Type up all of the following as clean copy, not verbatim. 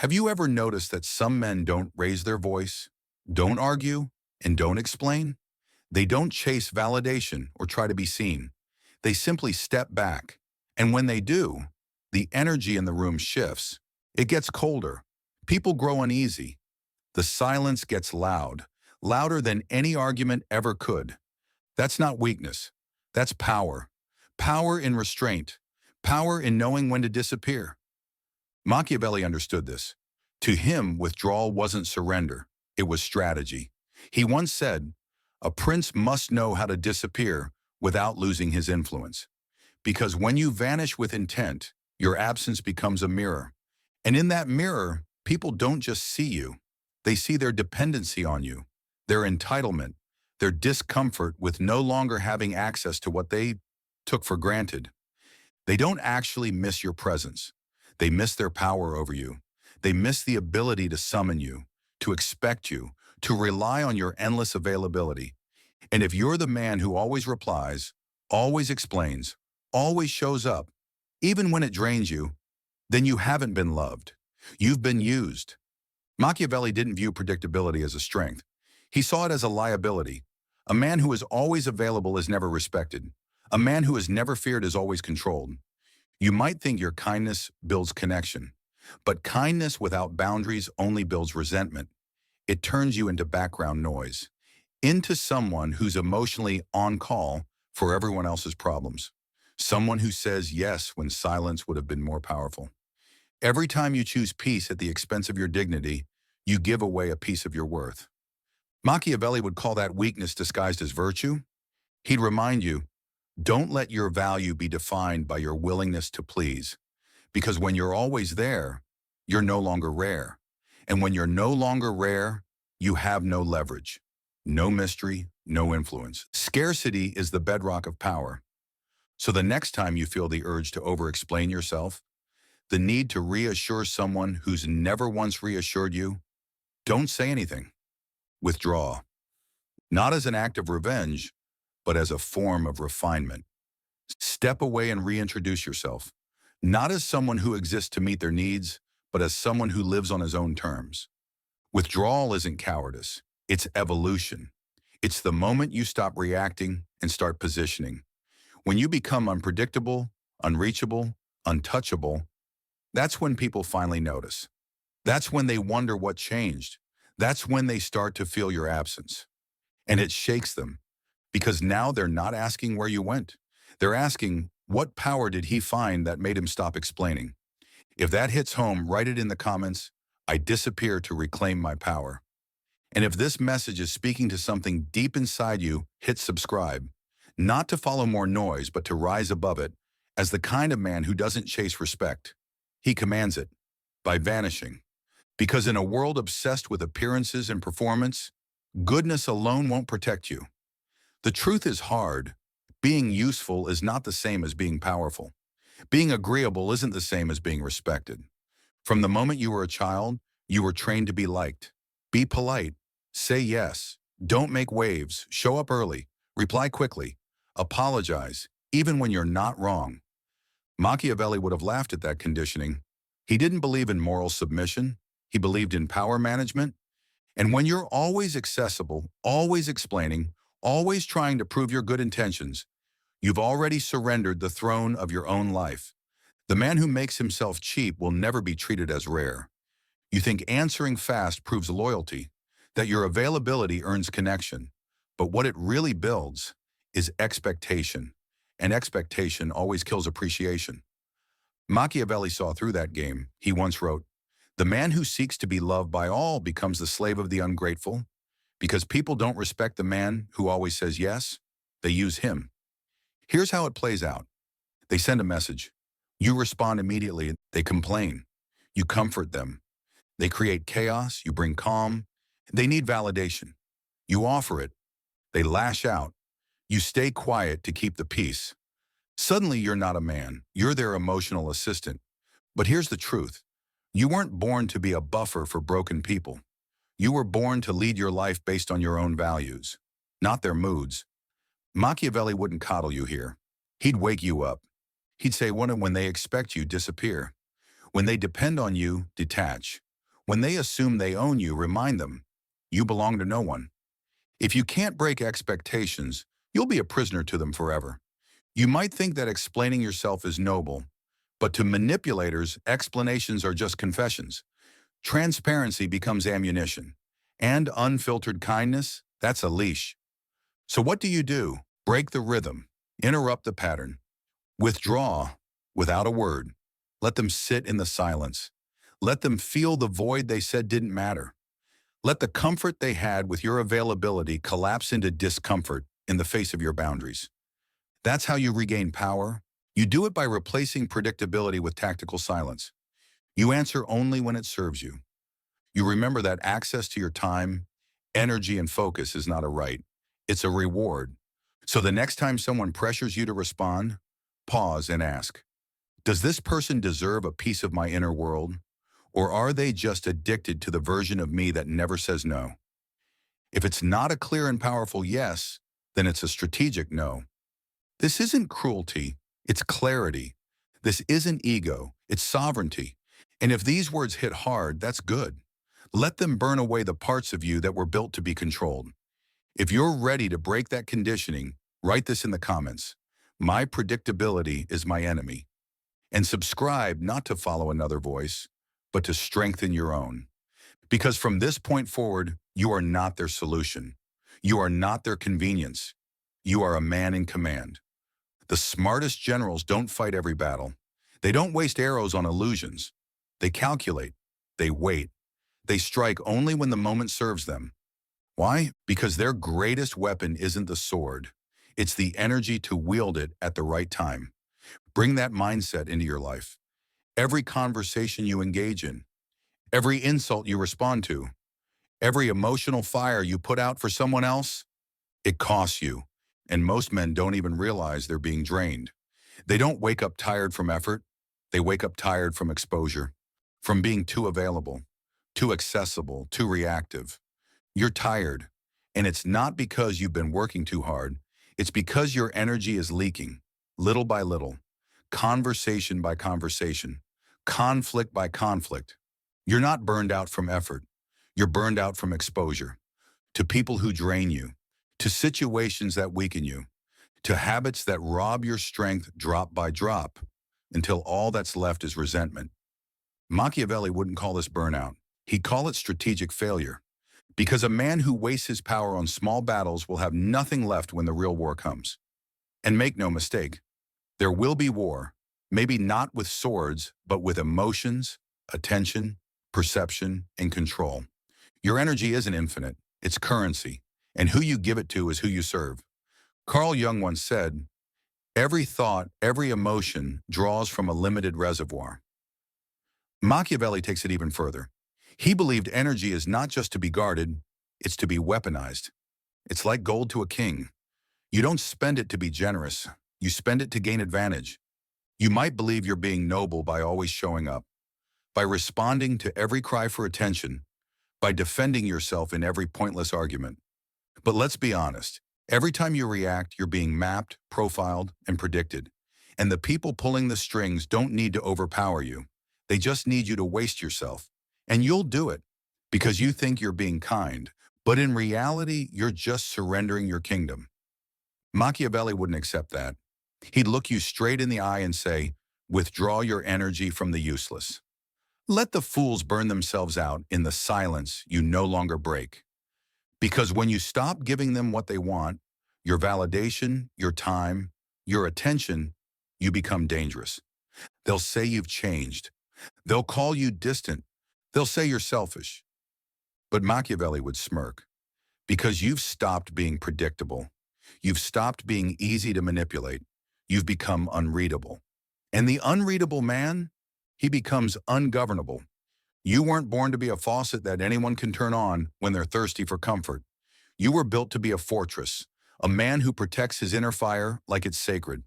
Have you ever noticed that some men don't raise their voice, don't argue, and don't explain? They don't chase validation or try to be seen. They simply step back. And when they do, the energy in the room shifts. It gets colder. People grow uneasy. The silence gets loud, louder than any argument ever could. That's not weakness. That's power. Power in restraint. Power in knowing when to disappear. Machiavelli understood this. To him, withdrawal wasn't surrender. It was strategy. He once said, "A prince must know how to disappear without losing his influence. Because when you vanish with intent, your absence becomes a mirror. And in that mirror, people don't just see you. They see their dependency on you, their entitlement, their discomfort with no longer having access to what they took for granted. They don't actually miss your presence. They miss their power over you. They miss the ability to summon you, to expect you, to rely on your endless availability. And if you're the man who always replies, always explains, always shows up, even when it drains you, then you haven't been loved. You've been used." Machiavelli didn't view predictability as a strength. He saw it as a liability. A man who is always available is never respected. A man who is never feared is always controlled. You might think your kindness builds connection, but kindness without boundaries only builds resentment. It turns you into background noise, into someone who's emotionally on call for everyone else's problems. Someone who says yes when silence would have been more powerful. Every time you choose peace at the expense of your dignity, you give away a piece of your worth. Machiavelli would call that weakness disguised as virtue. He'd remind you, don't let your value be defined by your willingness to please. Because when you're always there, you're no longer rare. And when you're no longer rare, you have no leverage, no mystery, no influence. Scarcity is the bedrock of power. So the next time you feel the urge to over-explain yourself, the need to reassure someone who's never once reassured you, don't say anything. Withdraw. Not as an act of revenge, but as a form of refinement. Step away and reintroduce yourself, not as someone who exists to meet their needs, but as someone who lives on his own terms. Withdrawal isn't cowardice, it's evolution. It's the moment you stop reacting and start positioning. When you become unpredictable, unreachable, untouchable, that's when people finally notice. That's when they wonder what changed. That's when they start to feel your absence. And it shakes them, because now they're not asking where you went. They're asking, what power did he find that made him stop explaining? If that hits home, write it in the comments. I disappear to reclaim my power. And if this message is speaking to something deep inside you, hit subscribe. Not to follow more noise, but to rise above it as the kind of man who doesn't chase respect. He commands it by vanishing. Because in a world obsessed with appearances and performance, goodness alone won't protect you. The truth is hard. Being useful is not the same as being powerful. Being agreeable isn't the same as being respected. From the moment you were a child, you were trained to be liked. Be polite. Say yes. Don't make waves. Show up early. Reply quickly. Apologize, even when you're not wrong. Machiavelli would have laughed at that conditioning. He didn't believe in moral submission. He believed in power management. And when you're always accessible, always explaining, always trying to prove your good intentions, you've already surrendered the throne of your own life. The man who makes himself cheap will never be treated as rare. You think answering fast proves loyalty, that your availability earns connection. But what it really builds is expectation. And expectation always kills appreciation. Machiavelli saw through that game. He once wrote, "The man who seeks to be loved by all becomes the slave of the ungrateful. Because people don't respect the man who always says yes, they use him." Here's how it plays out. They send a message. You respond immediately. They complain. You comfort them. They create chaos. You bring calm. They need validation. You offer it. They lash out. You stay quiet to keep the peace. Suddenly, you're not a man. You're their emotional assistant. But here's the truth. You weren't born to be a buffer for broken people. You were born to lead your life based on your own values, not their moods. Machiavelli wouldn't coddle you here. He'd wake you up. He'd say, when they expect you, disappear. When they depend on you, detach. When they assume they own you, remind them, you belong to no one. If you can't break expectations, you'll be a prisoner to them forever. You might think that explaining yourself is noble, but to manipulators, explanations are just confessions. Transparency becomes ammunition. And unfiltered kindness, that's a leash. So what do? Break the rhythm. Interrupt the pattern. Withdraw without a word. Let them sit in the silence. Let them feel the void they said didn't matter. Let the comfort they had with your availability collapse into discomfort in the face of your boundaries. That's how you regain power. You do it by replacing predictability with tactical silence. You answer only when it serves you. You remember that access to your time, energy, and focus is not a right. It's a reward. So the next time someone pressures you to respond, pause and ask, does this person deserve a piece of my inner world? Or are they just addicted to the version of me that never says no? If it's not a clear and powerful yes, then it's a strategic no. This isn't cruelty, it's clarity. This isn't ego, it's sovereignty. And if these words hit hard, that's good. Let them burn away the parts of you that were built to be controlled. If you're ready to break that conditioning, write this in the comments. My predictability is my enemy. And subscribe not to follow another voice, but to strengthen your own. Because from this point forward, you are not their solution. You are not their convenience. You are a man in command. The smartest generals don't fight every battle. They don't waste arrows on illusions. They calculate. They wait. They strike only when the moment serves them. Why? Because their greatest weapon isn't the sword. It's the energy to wield it at the right time. Bring that mindset into your life. Every conversation you engage in, every insult you respond to, every emotional fire you put out for someone else, it costs you. And most men don't even realize they're being drained. They don't wake up tired from effort. They wake up tired from exposure, from being too available, too accessible, too reactive. You're tired, and it's not because you've been working too hard. It's because your energy is leaking, little by little, conversation by conversation, conflict by conflict. You're not burned out from effort. You're burned out from exposure, to people who drain you, to situations that weaken you, to habits that rob your strength drop by drop, until all that's left is resentment. Machiavelli wouldn't call this burnout. He'd call it strategic failure. Because a man who wastes his power on small battles will have nothing left when the real war comes. And make no mistake, there will be war, maybe not with swords, but with emotions, attention, perception, and control. Your energy isn't infinite, it's currency, and who you give it to is who you serve. Carl Jung once said, every thought, every emotion draws from a limited reservoir. Machiavelli takes it even further. He believed energy is not just to be guarded, it's to be weaponized. It's like gold to a king. You don't spend it to be generous, you spend it to gain advantage. You might believe you're being noble by always showing up, by responding to every cry for attention, by defending yourself in every pointless argument. But let's be honest, every time you react, you're being mapped, profiled, and predicted. And the people pulling the strings don't need to overpower you. They just need you to waste yourself. And you'll do it because you think you're being kind, but in reality, you're just surrendering your kingdom. Machiavelli wouldn't accept that. He'd look you straight in the eye and say, withdraw your energy from the useless. Let the fools burn themselves out in the silence you no longer break. Because when you stop giving them what they want, your validation, your time, your attention, you become dangerous. They'll say you've changed. They'll call you distant. They'll say you're selfish. But Machiavelli would smirk. Because you've stopped being predictable. You've stopped being easy to manipulate. You've become unreadable. And the unreadable man, he becomes ungovernable. You weren't born to be a faucet that anyone can turn on when they're thirsty for comfort. You were built to be a fortress, a man who protects his inner fire like it's sacred.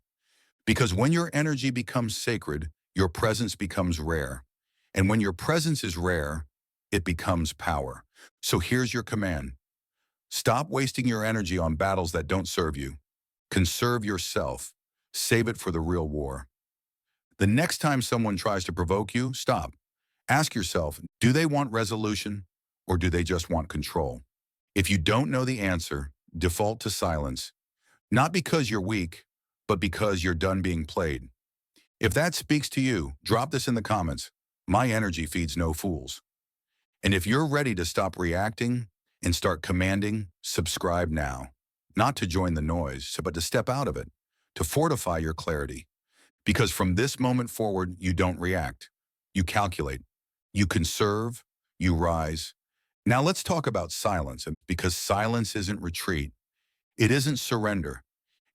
Because when your energy becomes sacred, your presence becomes rare. And when your presence is rare, it becomes power. So here's your command. Stop wasting your energy on battles that don't serve you. Conserve yourself. Save it for the real war. The next time someone tries to provoke you, stop. Ask yourself, do they want resolution or do they just want control? If you don't know the answer, default to silence, not because you're weak, but because you're done being played. If that speaks to you, drop this in the comments. My energy feeds no fools. And if you're ready to stop reacting and start commanding, subscribe now. Not to join the noise, but to step out of it, to fortify your clarity. Because from this moment forward, you don't react. You calculate. You conserve. You rise. Now let's talk about silence, because silence isn't retreat. It isn't surrender.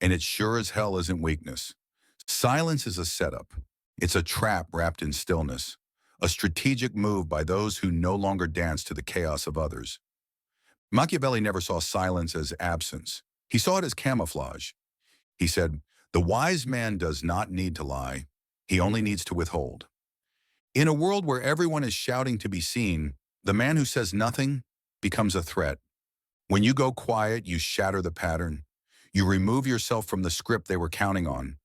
And it sure as hell isn't weakness. Silence is a setup. It's a trap wrapped in stillness. A strategic move by those who no longer dance to the chaos of others. Machiavelli never saw silence as absence. He saw it as camouflage. He said, "The wise man does not need to lie. He only needs to withhold." In a world where everyone is shouting to be seen, the man who says nothing becomes a threat. When you go quiet, you shatter the pattern. You remove yourself from the script they were counting on.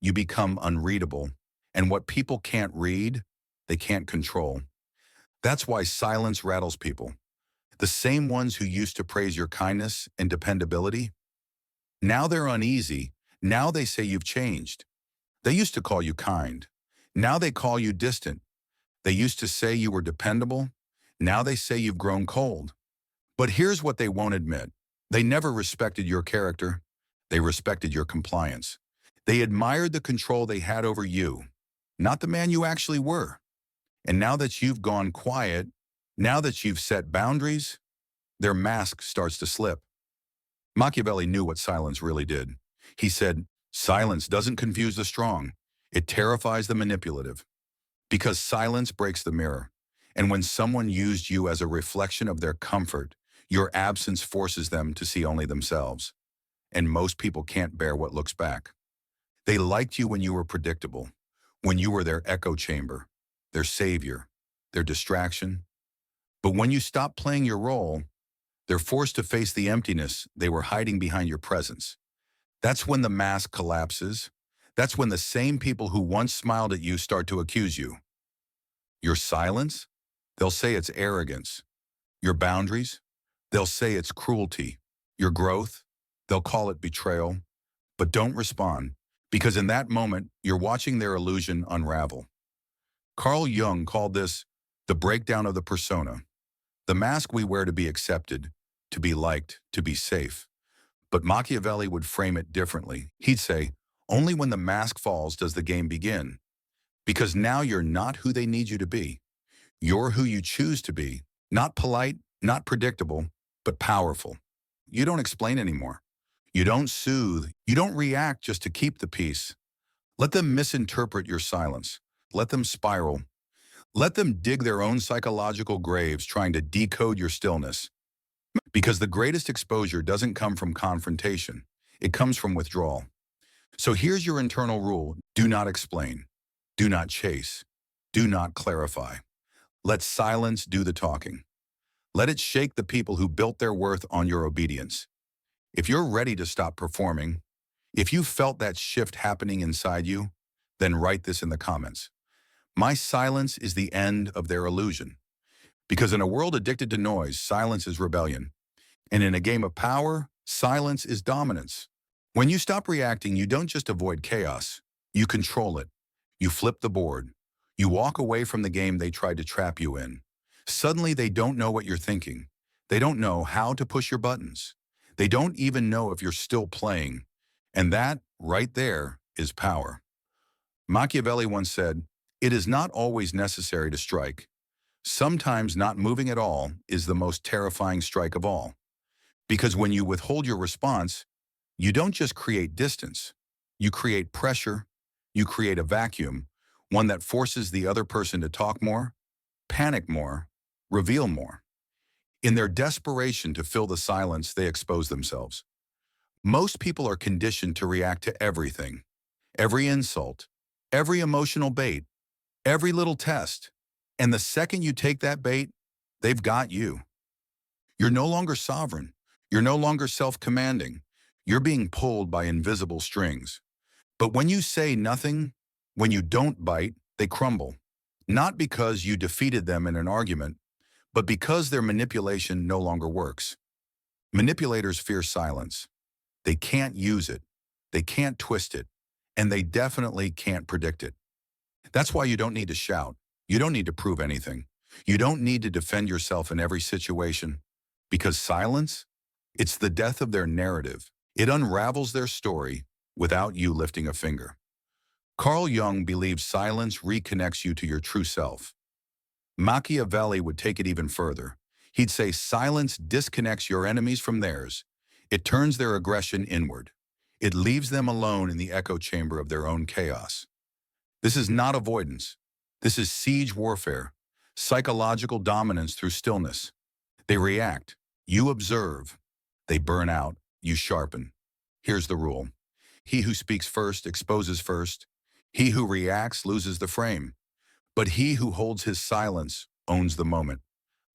You become unreadable. And what people can't read, they can't control. That's why silence rattles people. The same ones who used to praise your kindness and dependability, now they're uneasy. Now they say you've changed. They used to call you kind. Now they call you distant. They used to say you were dependable. Now they say you've grown cold. But here's what they won't admit. They never respected your character. They respected your compliance. They admired the control they had over you, not the man you actually were. And now that you've gone quiet, now that you've set boundaries, their mask starts to slip. Machiavelli knew what silence really did. He said, silence doesn't confuse the strong. It terrifies the manipulative. Because silence breaks the mirror. And when someone used you as a reflection of their comfort, your absence forces them to see only themselves. And most people can't bear what looks back. They liked you when you were predictable, when you were their echo chamber, their savior, their distraction. But when you stop playing your role, they're forced to face the emptiness they were hiding behind your presence. That's when the mask collapses. That's when the same people who once smiled at you start to accuse you. Your silence? They'll say it's arrogance. Your boundaries? They'll say it's cruelty. Your growth? They'll call it betrayal. But don't respond, because in that moment, you're watching their illusion unravel. Carl Jung called this the breakdown of the persona, the mask we wear to be accepted, to be liked, to be safe. But Machiavelli would frame it differently. He'd say, only when the mask falls does the game begin. Because now you're not who they need you to be. You're who you choose to be. Not polite, not predictable, but powerful. You don't explain anymore. You don't soothe. You don't react just to keep the peace. Let them misinterpret your silence. Let them spiral. Let them dig their own psychological graves trying to decode your stillness. Because the greatest exposure doesn't come from confrontation. It comes from withdrawal. So here's your internal rule. Do not explain. Do not chase. Do not clarify. Let silence do the talking. Let it shake the people who built their worth on your obedience. If you're ready to stop performing, if you felt that shift happening inside you, then write this in the comments. My silence is the end of their illusion. Because in a world addicted to noise, silence is rebellion. And in a game of power, silence is dominance. When you stop reacting, you don't just avoid chaos. You control it. You flip the board. You walk away from the game they tried to trap you in. Suddenly, they don't know what you're thinking. They don't know how to push your buttons. They don't even know if you're still playing. And that, right there, is power. Machiavelli once said, "It is not always necessary to strike. Sometimes not moving at all is the most terrifying strike of all." Because when you withhold your response, you don't just create distance. You create pressure. You create a vacuum, one that forces the other person to talk more, panic more, reveal more. In their desperation to fill the silence, they expose themselves. Most people are conditioned to react to everything, every insult, every emotional bait, every little test. And the second you take that bait, they've got you. You're no longer sovereign. You're no longer self-commanding. You're being pulled by invisible strings. But when you say nothing, when you don't bite, they crumble. Not because you defeated them in an argument, but because their manipulation no longer works. Manipulators fear silence. They can't use it, they can't twist it, and they definitely can't predict it. That's why you don't need to shout. You don't need to prove anything. You don't need to defend yourself in every situation. Because silence, it's the death of their narrative. It unravels their story without you lifting a finger. Carl Jung believes silence reconnects you to your true self. Machiavelli would take it even further. He'd say silence disconnects your enemies from theirs. It turns their aggression inward. It leaves them alone in the echo chamber of their own chaos. This is not avoidance. This is siege warfare, psychological dominance through stillness. They react. You observe. They burn out. You sharpen. Here's the rule. He who speaks first exposes first. He who reacts loses the frame. But he who holds his silence owns the moment.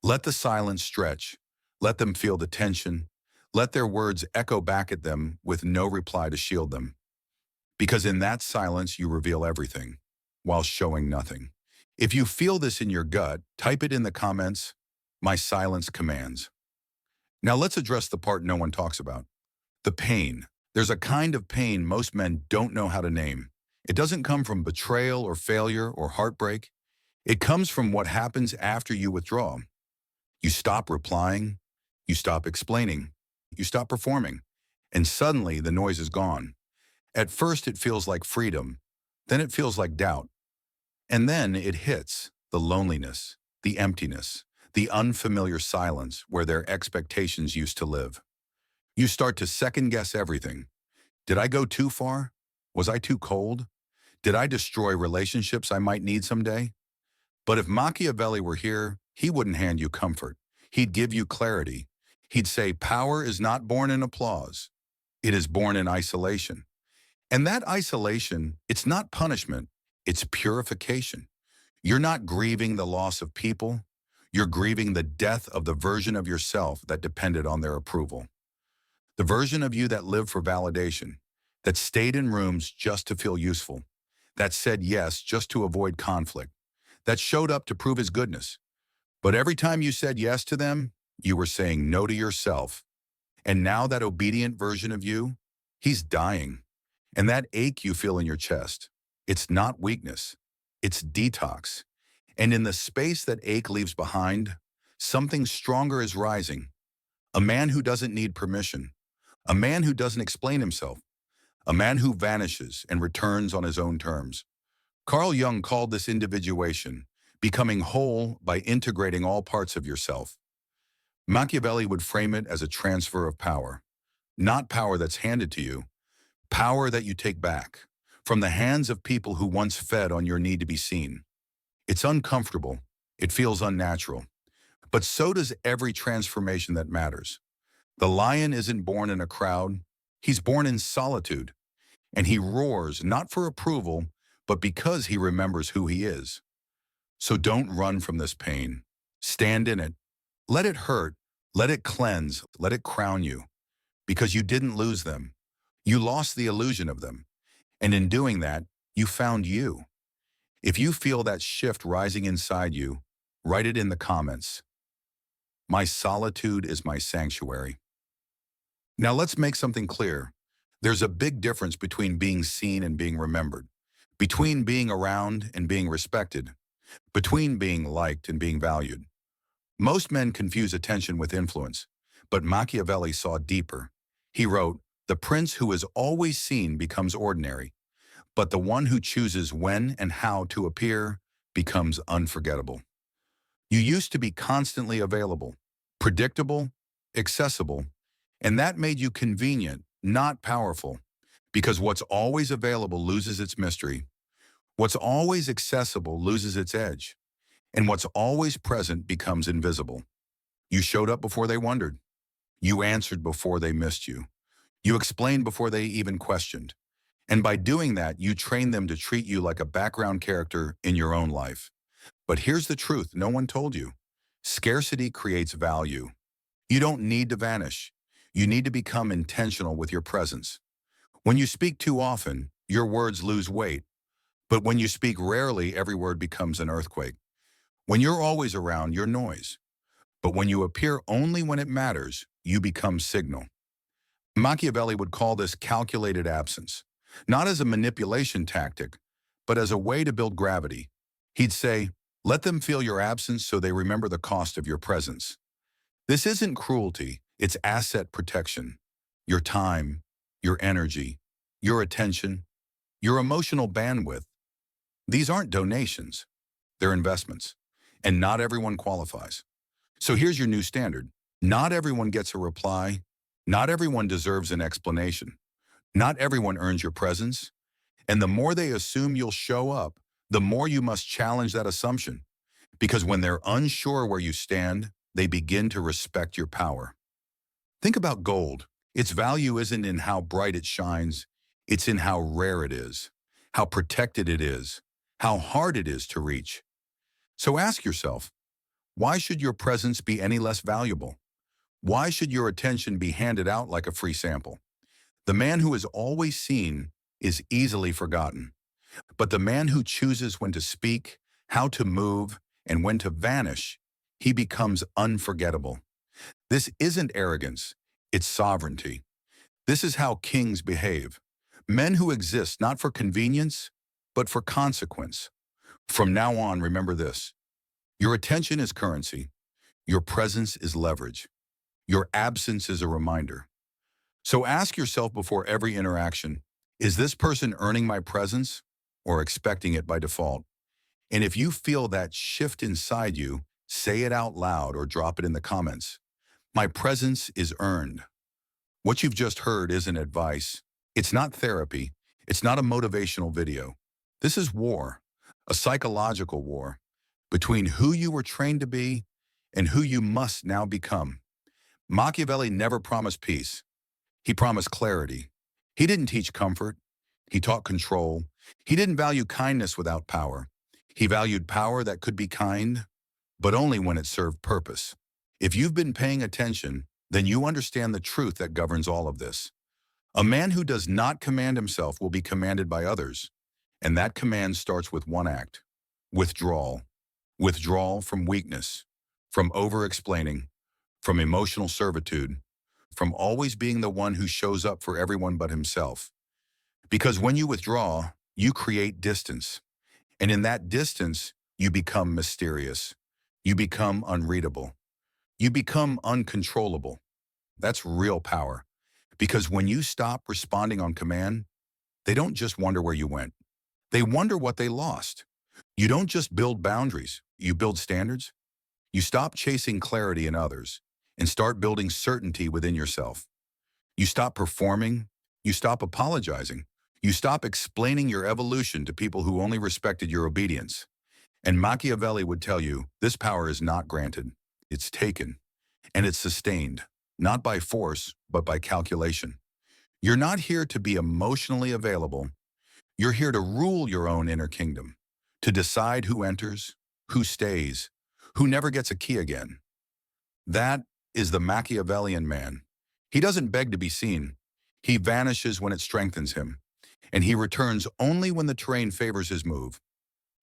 Let the silence stretch. Let them feel the tension. Let their words echo back at them with no reply to shield them. Because in that silence you reveal everything, while showing nothing. If you feel this in your gut, type it in the comments. My silence commands. Now let's address the part no one talks about. The pain. There's a kind of pain most men don't know how to name. It doesn't come from betrayal or failure or heartbreak. It comes from what happens after you withdraw. You stop replying. You stop explaining. You stop performing. And suddenly the noise is gone. At first it feels like freedom. Then it feels like doubt. And then it hits the loneliness, the emptiness, the unfamiliar silence where their expectations used to live. You start to second-guess everything. Did I go too far? Was I too cold? Did I destroy relationships I might need someday? But if Machiavelli were here, he wouldn't hand you comfort. He'd give you clarity. He'd say, power is not born in applause. It is born in isolation. And that isolation, it's not punishment, it's purification. You're not grieving the loss of people. You're grieving the death of the version of yourself that depended on their approval. The version of you that lived for validation, that stayed in rooms just to feel useful, that said yes just to avoid conflict, that showed up to prove his goodness. But every time you said yes to them, you were saying no to yourself. And now that obedient version of you, he's dying. And that ache you feel in your chest, it's not weakness, it's detox. And in the space that ache leaves behind, something stronger is rising. A man who doesn't need permission. A man who doesn't explain himself. A man who vanishes and returns on his own terms. Carl Jung called this individuation, becoming whole by integrating all parts of yourself. Machiavelli would frame it as a transfer of power. Not power that's handed to you, power that you take back, from the hands of people who once fed on your need to be seen. It's uncomfortable. It feels unnatural. But so does every transformation that matters. The lion isn't born in a crowd. He's born in solitude. And he roars not for approval, but because he remembers who he is. So don't run from this pain. Stand in it. Let it hurt. Let it cleanse. Let it crown you. Because you didn't lose them. You lost the illusion of them. And in doing that, you found you. If you feel that shift rising inside you, write it in the comments. My solitude is my sanctuary. Now let's make something clear. There's a big difference between being seen and being remembered, between being around and being respected, between being liked and being valued. Most men confuse attention with influence, but Machiavelli saw deeper. He wrote, "The prince who is always seen becomes ordinary, but the one who chooses when and how to appear becomes unforgettable." You used to be constantly available, predictable, accessible, and that made you convenient, not powerful, because what's always available loses its mystery. What's always accessible loses its edge, and what's always present becomes invisible. You showed up before they wondered. You answered before they missed you. You explained before they even questioned. And by doing that, you trained them to treat you like a background character in your own life. But here's the truth no one told you. Scarcity creates value. You don't need to vanish. You need to become intentional with your presence. When you speak too often, your words lose weight. But when you speak rarely, every word becomes an earthquake. When you're always around, you're noise. But when you appear only when it matters, you become signal. Machiavelli would call this calculated absence, not as a manipulation tactic, but as a way to build gravity. He'd say, let them feel your absence so they remember the cost of your presence. This isn't cruelty, it's asset protection. Your time, your energy, your attention, your emotional bandwidth. These aren't donations, they're investments. And not everyone qualifies. So here's your new standard. Not everyone gets a reply. Not everyone deserves an explanation. Not everyone earns your presence. And the more they assume you'll show up, the more you must challenge that assumption. Because when they're unsure where you stand, they begin to respect your power. Think about gold. Its value isn't in how bright it shines. It's in how rare it is, how protected it is, how hard it is to reach. So ask yourself, why should your presence be any less valuable? Why should your attention be handed out like a free sample? The man who is always seen is easily forgotten. But the man who chooses when to speak, how to move, and when to vanish, he becomes unforgettable. This isn't arrogance, it's sovereignty. This is how kings behave. Men who exist not for convenience, but for consequence. From now on, remember this. Your attention is currency. Your presence is leverage. Your absence is a reminder. So ask yourself before every interaction, is this person earning my presence or expecting it by default? And if you feel that shift inside you, say it out loud or drop it in the comments. My presence is earned. What you've just heard isn't advice. It's not therapy. It's not a motivational video. This is war, a psychological war between who you were trained to be and who you must now become. Machiavelli never promised peace. He promised clarity. He didn't teach comfort. He taught control. He didn't value kindness without power. He valued power that could be kind, but only when it served purpose. If you've been paying attention, then you understand the truth that governs all of this. A man who does not command himself will be commanded by others, and that command starts with one act: withdrawal. Withdrawal from weakness, from over-explaining, from emotional servitude, from always being the one who shows up for everyone but himself. Because when you withdraw, you create distance. And in that distance, you become mysterious. You become unreadable. You become uncontrollable. That's real power. Because when you stop responding on command, they don't just wonder where you went. They wonder what they lost. You don't just build boundaries, you build standards. You stop chasing clarity in others and start building certainty within yourself. You stop performing, you stop apologizing, you stop explaining your evolution to people who only respected your obedience. And Machiavelli would tell you, this power is not granted, it's taken, and it's sustained, not by force, but by calculation. You're not here to be emotionally available. You're here to rule your own inner kingdom, to decide who enters, who stays, who never gets a key again. That is the Machiavellian man. He doesn't beg to be seen. He vanishes when it strengthens him, and he returns only when the terrain favors his move.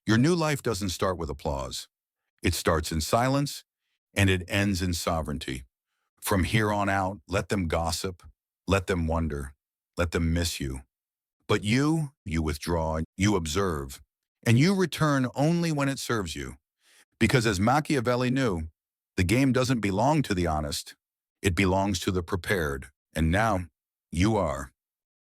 Your new life doesn't start with applause. It starts in silence, and it ends in sovereignty. From here on out, let them gossip, let them wonder, let them miss you. But you withdraw, you observe, and you return only when it serves you. Because as Machiavelli knew, the game doesn't belong to the honest, it belongs to the prepared. And now, you are.